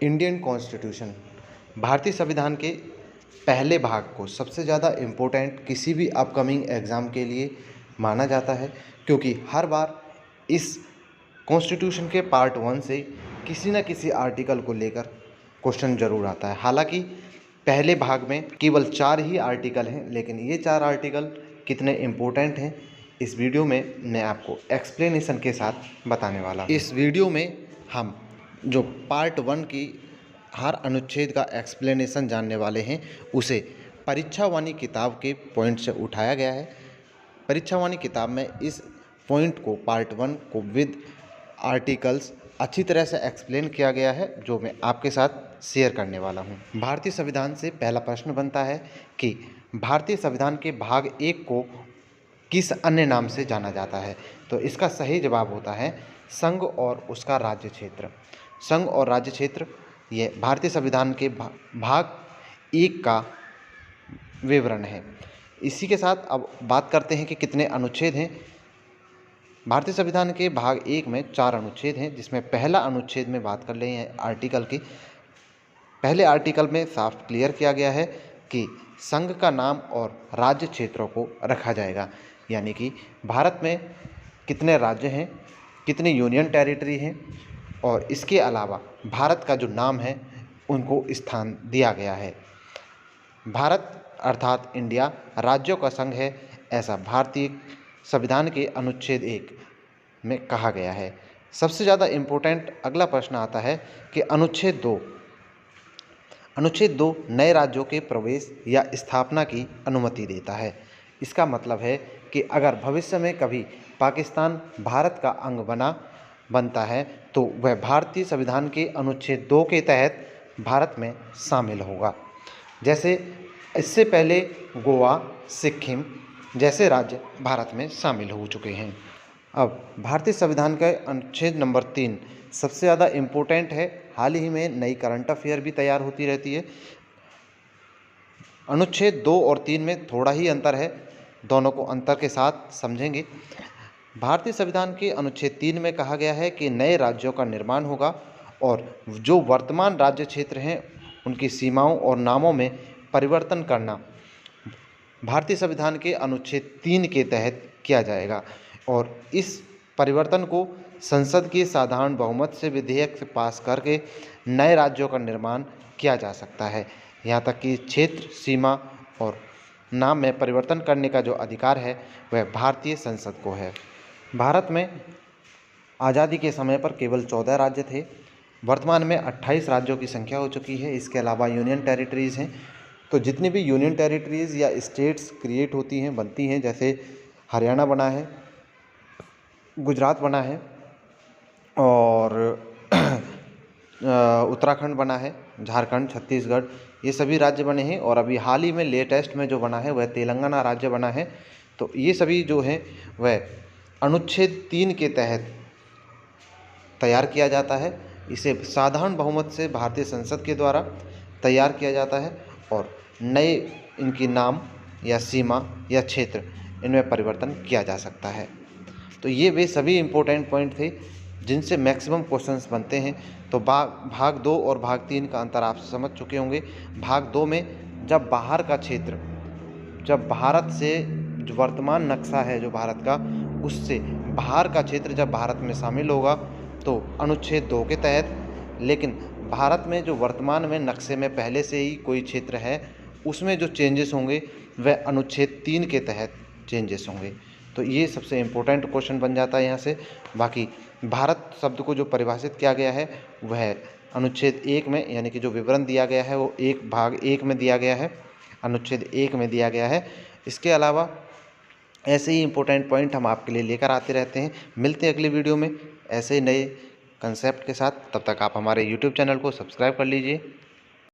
Indian constitution भारतीय संविधान के पहले भाग को सबसे ज़्यादा इम्पोर्टेंट किसी भी अपकमिंग एग्ज़ाम के लिए माना जाता है, क्योंकि हर बार इस कॉन्स्टिट्यूशन के पार्ट 1 से किसी न किसी आर्टिकल को लेकर क्वेश्चन ज़रूर आता है। हालांकि पहले भाग में केवल 4 ही आर्टिकल हैं, लेकिन ये 4 आर्टिकल कितने इम्पोर्टेंट हैं इस वीडियो में मैं आपको एक्सप्लेनेशन के साथ बताने वाला हूँ। इस वीडियो में हम जो पार्ट 1 की हर अनुच्छेद का एक्सप्लेनेशन जानने वाले हैं, उसे परीक्षावाणी किताब के पॉइंट से उठाया गया है। परीक्षावाणी किताब में इस पॉइंट को पार्ट 1 को विद आर्टिकल्स अच्छी तरह से एक्सप्लेन किया गया है, जो मैं आपके साथ शेयर करने वाला हूं। भारतीय संविधान से पहला प्रश्न बनता है कि भारतीय संविधान के भाग 1 को किस अन्य नाम से जाना जाता है। तो इसका सही जवाब होता है संघ और उसका राज्य क्षेत्र। संघ और राज्य क्षेत्र ये भारतीय संविधान के भाग 1 का विवरण है। इसी के साथ अब बात करते हैं कि कितने अनुच्छेद हैं। भारतीय संविधान के भाग 1 में 4 अनुच्छेद हैं, जिसमें पहला अनुच्छेद में बात कर रहे हैं आर्टिकल की। पहले आर्टिकल में साफ क्लियर किया गया है कि संघ का नाम और राज्य क्षेत्रों को रखा जाएगा, यानी कि भारत में कितने राज्य हैं, कितने यूनियन टेरिटरी हैं, और इसके अलावा भारत का जो नाम है उनको स्थान दिया गया है। भारत अर्थात इंडिया राज्यों का संघ है, ऐसा भारतीय संविधान के अनुच्छेद 1 में कहा गया है। सबसे ज़्यादा इम्पोर्टेंट अगला प्रश्न आता है कि अनुच्छेद 2 नए राज्यों के प्रवेश या स्थापना की अनुमति देता है। इसका मतलब है कि अगर भविष्य में कभी पाकिस्तान भारत का अंग बनता है तो वह भारतीय संविधान के अनुच्छेद 2 के तहत भारत में शामिल होगा। जैसे इससे पहले गोवा, सिक्किम जैसे राज्य भारत में शामिल हो चुके हैं। अब भारतीय संविधान का अनुच्छेद नंबर 3 सबसे ज़्यादा इम्पोर्टेंट है। हाल ही में नई करंट अफेयर भी तैयार होती रहती है। अनुच्छेद 2 और 3 में थोड़ा ही अंतर है, दोनों को अंतर के साथ समझेंगे। भारतीय संविधान के अनुच्छेद 3 में कहा गया है कि नए राज्यों का निर्माण होगा और जो वर्तमान राज्य क्षेत्र हैं उनकी सीमाओं और नामों में परिवर्तन करना भारतीय संविधान के अनुच्छेद 3 के तहत किया जाएगा, और इस परिवर्तन को संसद के साधारण बहुमत से विधेयक से पास करके नए राज्यों का निर्माण किया जा सकता है। यहाँ तक कि क्षेत्र, सीमा और नाम में परिवर्तन करने का जो अधिकार है वह भारतीय संसद को है। भारत में आज़ादी के समय पर केवल 14 राज्य थे। वर्तमान में 28 राज्यों की संख्या हो चुकी है। इसके अलावा यूनियन टेरिटरीज़ हैं। तो जितनी भी यूनियन टेरिटरीज़ या स्टेट्स क्रिएट होती हैं, बनती हैं, जैसे हरियाणा बना है, गुजरात बना है और उत्तराखंड बना है, झारखंड, छत्तीसगढ़, ये सभी राज्य बने हैं। और अभी हाल ही में लेटेस्ट में जो बना है वह तेलंगाना राज्य बना है। तो ये सभी जो हैं वह अनुच्छेद 3 के तहत तैयार किया जाता है। इसे साधारण बहुमत से भारतीय संसद के द्वारा तैयार किया जाता है और नए इनकी नाम या सीमा या क्षेत्र इनमें परिवर्तन किया जा सकता है। तो ये वे सभी इम्पोर्टेंट पॉइंट थे जिनसे मैक्सिमम क्वेश्चंस बनते हैं। तो भाग 2 और भाग 3 का अंतर आप समझ चुके होंगे। भाग 2 में जब बाहर का क्षेत्र, जब भारत से जो वर्तमान नक्शा है जो भारत का, उससे बाहर का क्षेत्र जब भारत में शामिल होगा तो अनुच्छेद 2 के तहत, लेकिन भारत में जो वर्तमान में नक्शे में पहले से ही कोई क्षेत्र है उसमें जो चेंजेस होंगे वह अनुच्छेद 3 के तहत चेंजेस होंगे। तो ये सबसे इम्पोर्टेंट क्वेश्चन बन जाता है यहाँ से। बाकी भारत शब्द को जो परिभाषित किया गया है वह अनुच्छेद 1 में, यानी कि जो विवरण दिया गया है वो भाग 1 में दिया गया है, अनुच्छेद 1 में दिया गया है। इसके अलावा ऐसे ही इम्पोर्टेंट पॉइंट हम आपके लिए लेकर आते रहते हैं। मिलते हैं अगली वीडियो में ऐसे ही नए कंसेप्ट के साथ। तब तक आप हमारे यूट्यूब चैनल को सब्सक्राइब कर लीजिए।